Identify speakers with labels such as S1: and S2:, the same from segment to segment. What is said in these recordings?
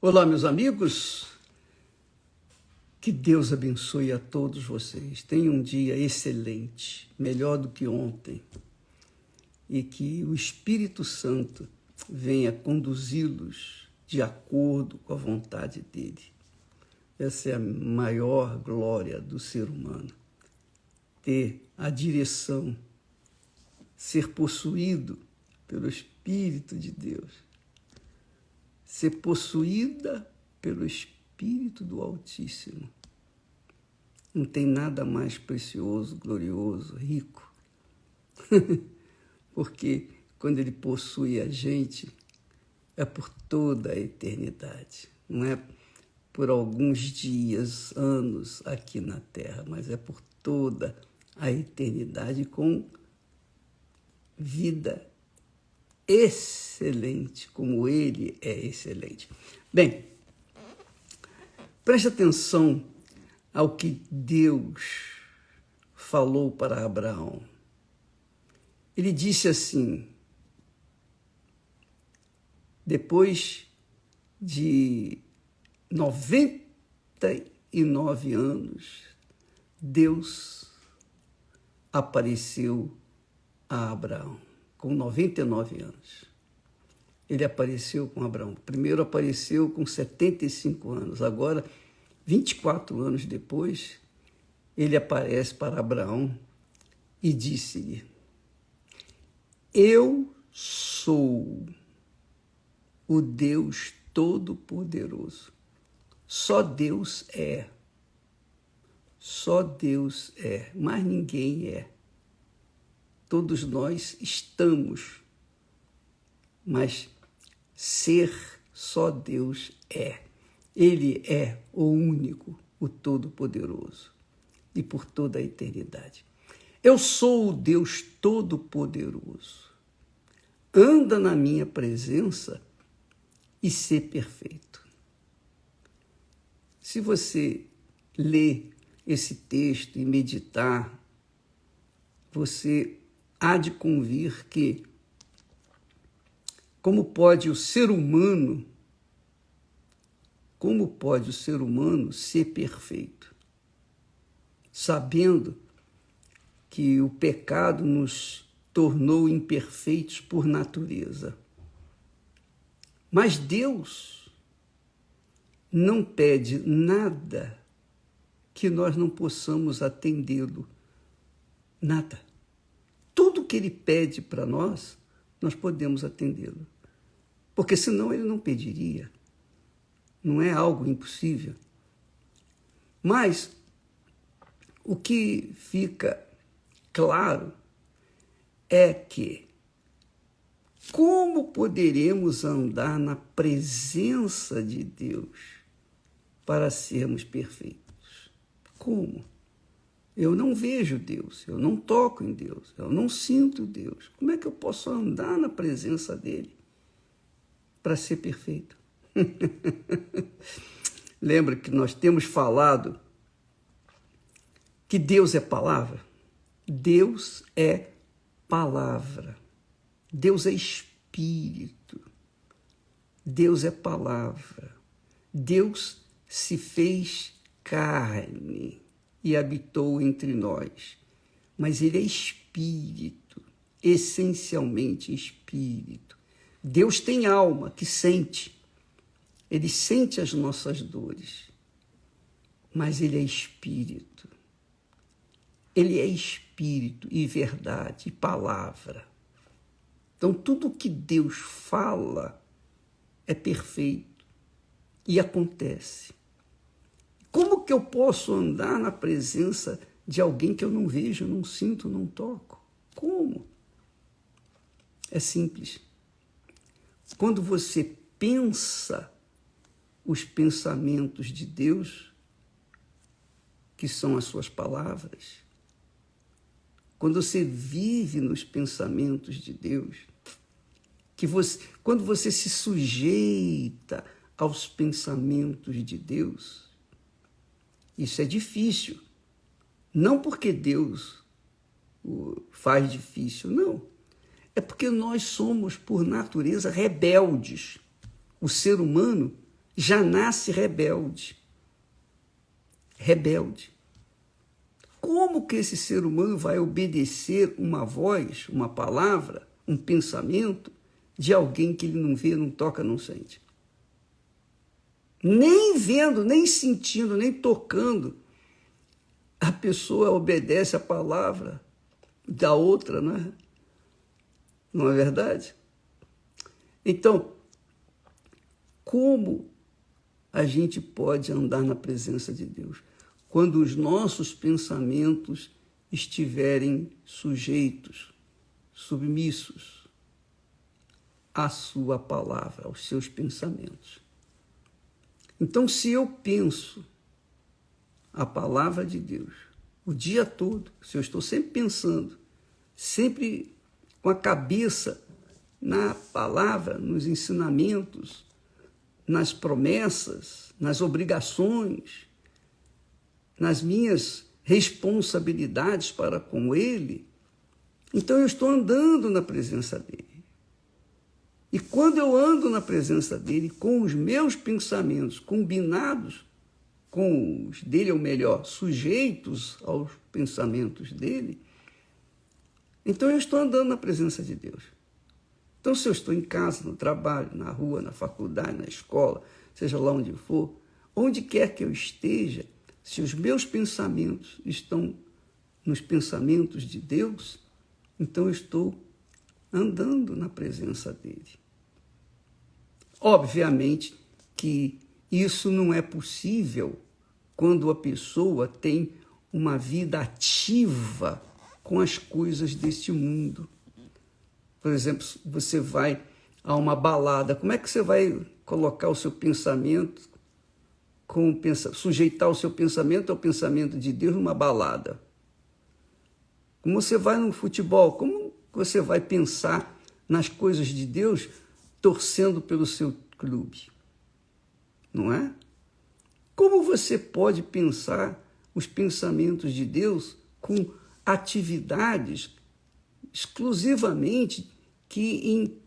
S1: Olá, meus amigos, que Deus abençoe a todos vocês. Tenham um dia excelente, melhor do que ontem, e que o Espírito Santo venha conduzi-los de acordo com a vontade dele. Essa é a maior glória do ser humano, ter a direção, ser possuído pelo Espírito de Deus, ser possuída pelo Espírito do Altíssimo. Não tem nada mais precioso, glorioso, rico. Porque quando ele possui a gente, é por toda a eternidade. Não é por alguns dias, anos aqui na Terra, mas é por toda a eternidade com vida excelente, como ele é excelente. Bem, preste atenção ao que Deus falou para Abraão. Ele disse assim, depois de 99 anos, Deus apareceu a Abraão. Com 99 anos. Ele apareceu com Abraão. Primeiro apareceu com 75 anos. Agora, 24 anos depois, ele aparece para Abraão e disse-lhe: Eu sou o Deus Todo-Poderoso. Só Deus é. Só Deus é. Mais ninguém é. Todos nós estamos, mas ser só Deus é. Ele é o único, o Todo-Poderoso, e por toda a eternidade. Eu sou o Deus Todo-Poderoso. Anda na minha presença e sê perfeito. Se você ler esse texto e meditar, você há de convir que, como pode o ser humano ser perfeito, sabendo que o pecado nos tornou imperfeitos por natureza. Mas Deus não pede nada que nós não possamos atendê-lo. Nada. Tudo que ele pede para nós podemos atendê-lo. Porque senão ele não pediria. Não é algo impossível. Mas o que fica claro é que como poderemos andar na presença de Deus para sermos perfeitos? Como? Eu não vejo Deus, eu não toco em Deus, eu não sinto Deus. Como é que eu posso andar na presença dele para ser perfeito? Lembra que nós temos falado que Deus é palavra? Deus é palavra. Deus é espírito. Deus é palavra. Deus se fez carne e habitou entre nós. Mas ele é espírito, essencialmente espírito. Deus tem alma que sente. Ele sente as nossas dores. Mas ele é espírito. Ele é espírito e verdade e palavra. Então, tudo que Deus fala é perfeito e acontece. Como que eu posso andar na presença de alguém que eu não vejo, não sinto, não toco? Como? É simples. Quando você pensa os pensamentos de Deus, que são as suas palavras, quando você vive nos pensamentos de Deus, quando você se sujeita aos pensamentos de Deus, isso é difícil. Não porque Deus o faz difícil, não. É porque nós somos, por natureza, rebeldes. O ser humano já nasce rebelde. Rebelde. Como que esse ser humano vai obedecer uma voz, uma palavra, um pensamento de alguém que ele não vê, não toca, não sente? Nem vendo, nem sentindo, nem tocando, a pessoa obedece a palavra da outra, não é? Não é verdade? Então, como a gente pode andar na presença de Deus? Quando os nossos pensamentos estiverem sujeitos, submissos à sua palavra, aos seus pensamentos. Então, se eu penso a palavra de Deus o dia todo, se eu estou sempre pensando, sempre com a cabeça na palavra, nos ensinamentos, nas promessas, nas obrigações, nas minhas responsabilidades para com Ele, então eu estou andando na presença dEle. E quando eu ando na presença dEle, com os meus pensamentos combinados com os dEle, ou melhor, sujeitos aos pensamentos dEle, então eu estou andando na presença de Deus. Então, se eu estou em casa, no trabalho, na rua, na faculdade, na escola, seja lá onde for, onde quer que eu esteja, se os meus pensamentos estão nos pensamentos de Deus, então eu estou andando na presença dele. Obviamente que isso não é possível quando a pessoa tem uma vida ativa com as coisas deste mundo. Por exemplo, você vai a uma balada, como é que você vai colocar o seu pensamento, sujeitar o seu pensamento ao pensamento de Deus numa balada? Como você vai no futebol, como você vai pensar nas coisas de Deus torcendo pelo seu clube? Não é? Como você pode pensar os pensamentos de Deus com atividades exclusivamente que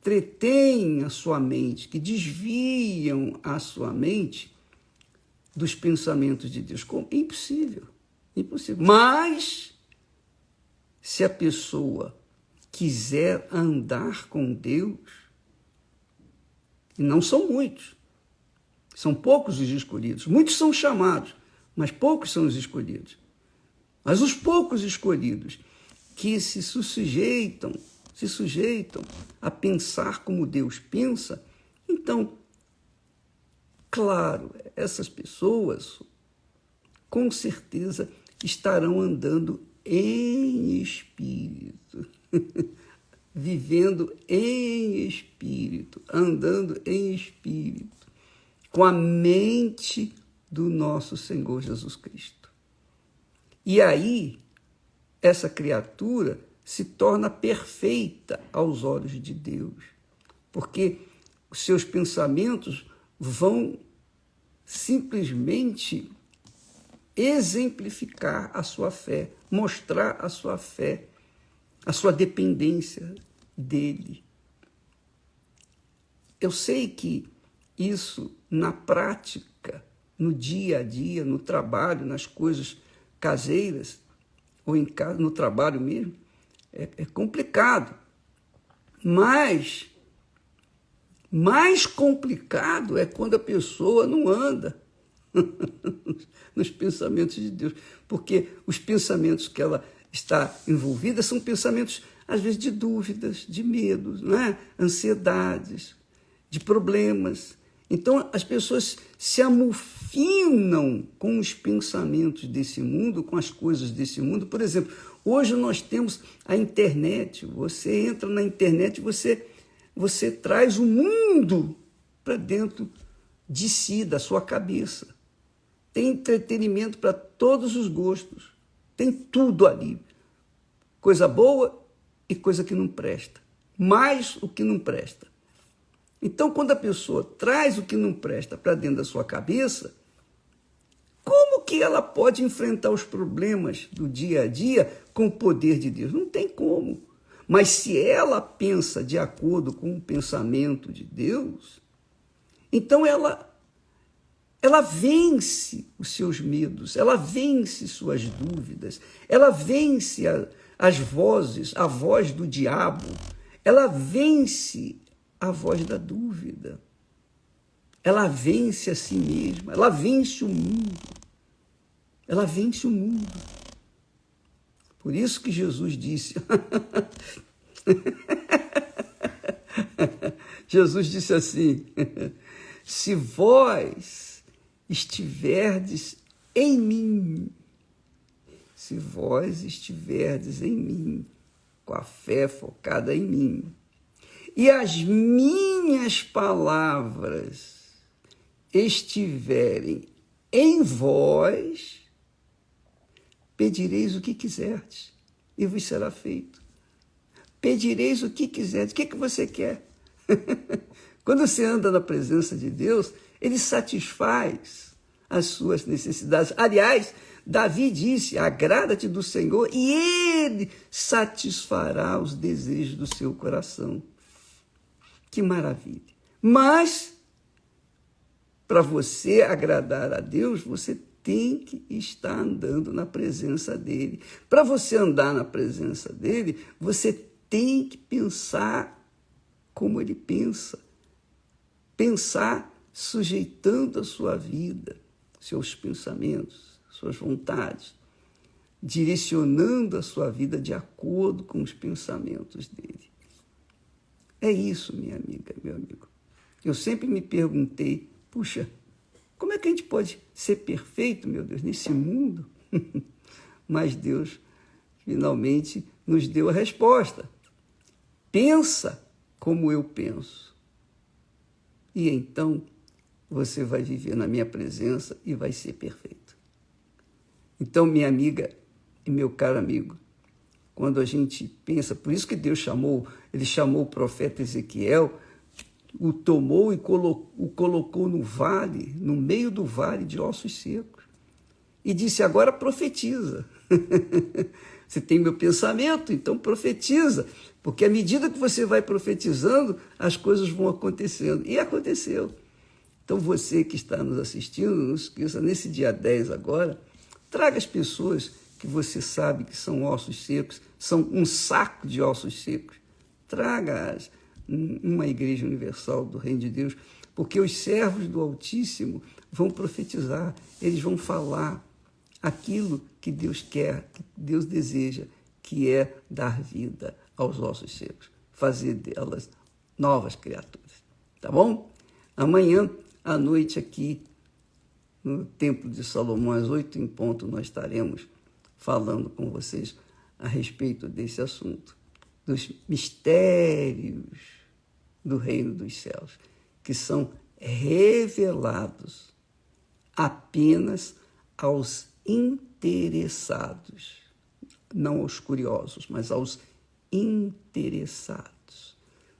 S1: entretêm a sua mente, que desviam a sua mente dos pensamentos de Deus? Impossível, impossível. Mas, se a pessoa quiser andar com Deus, e não são muitos, são poucos os escolhidos, muitos são chamados, mas poucos são os escolhidos. Mas os poucos escolhidos que se sujeitam a pensar como Deus pensa, então, claro, essas pessoas com certeza estarão andando em espírito, vivendo em espírito, andando em espírito, com a mente do nosso Senhor Jesus Cristo. E aí, essa criatura se torna perfeita aos olhos de Deus, porque os seus pensamentos vão simplesmente exemplificar a sua fé, mostrar a sua fé, a sua dependência dele. Eu sei que isso, na prática, no dia a dia, no trabalho, nas coisas caseiras, ou em casa, no trabalho mesmo, é complicado. Mas mais complicado é quando a pessoa não anda nos pensamentos de Deus, porque os pensamentos que ela está envolvida são pensamentos, às vezes, de dúvidas, de medos, não é? Ansiedades, de problemas. Então, as pessoas se amofinam com os pensamentos desse mundo, com as coisas desse mundo. Por exemplo, hoje nós temos a internet. Você entra na internet, você traz o mundo para dentro de si, da sua cabeça. Tem entretenimento para todos os gostos. Tem tudo ali. Coisa boa e coisa que não presta. Mais o que não presta. Então, quando a pessoa traz o que não presta para dentro da sua cabeça, como que ela pode enfrentar os problemas do dia a dia com o poder de Deus? Não tem como. Mas se ela pensa de acordo com o pensamento de Deus, então ela ela vence os seus medos, ela vence suas dúvidas, ela vence as vozes, a voz do diabo, ela vence a voz da dúvida, ela vence a si mesma, ela vence o mundo, ela vence o mundo. Por isso que Jesus disse, Jesus disse assim, se vós estiverdes em mim, se vós estiverdes em mim, com a fé focada em mim, e as minhas palavras estiverem em vós, pedireis o que quiserdes e vos será feito. Pedireis o que quiserdes. O que você quer? Quando você anda na presença de Deus, ele satisfaz as suas necessidades. Aliás, Davi disse, agrada-te do Senhor e ele satisfará os desejos do seu coração. Que maravilha. Mas, para você agradar a Deus, você tem que estar andando na presença dele. Para você andar na presença dele, você tem que pensar como ele pensa. Pensar sujeitando a sua vida, seus pensamentos, suas vontades, direcionando a sua vida de acordo com os pensamentos dele. É isso, minha amiga, meu amigo. Eu sempre me perguntei, puxa, como é que a gente pode ser perfeito, meu Deus, nesse mundo? Mas Deus finalmente nos deu a resposta. Pensa como eu penso. E então você vai viver na minha presença e vai ser perfeito. Então, minha amiga e meu caro amigo, quando a gente pensa, por isso que Deus ele chamou o profeta Ezequiel, o tomou e o colocou no vale, no meio do vale de ossos secos. E disse, agora profetiza. Você tem meu pensamento, então profetiza. Porque à medida que você vai profetizando, as coisas vão acontecendo. E aconteceu. Então você que está nos assistindo, não esqueça, nesse dia 10 agora, traga as pessoas que você sabe que são ossos secos, são um saco de ossos secos. Traga-as uma igreja universal do Reino de Deus, porque os servos do Altíssimo vão profetizar, eles vão falar aquilo que Deus quer, que Deus deseja, que é dar vida aos ossos secos, fazer delas novas criaturas, tá bom? Amanhã à noite aqui no Templo de Salomão, às 8 em ponto, nós estaremos falando com vocês a respeito desse assunto, dos mistérios do reino dos céus, que são revelados apenas aos interessados, não aos curiosos, mas aos interessados,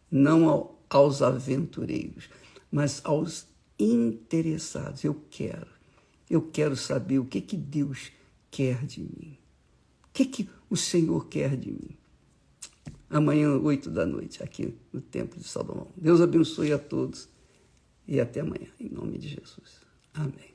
S1: não aos aventureiros, mas aos interessados. Eu quero saber o que Deus quer de mim, o que o Senhor quer de mim. Amanhã, 8 da noite, aqui no Templo de Salomão. Deus abençoe a todos e até amanhã, em nome de Jesus. Amém.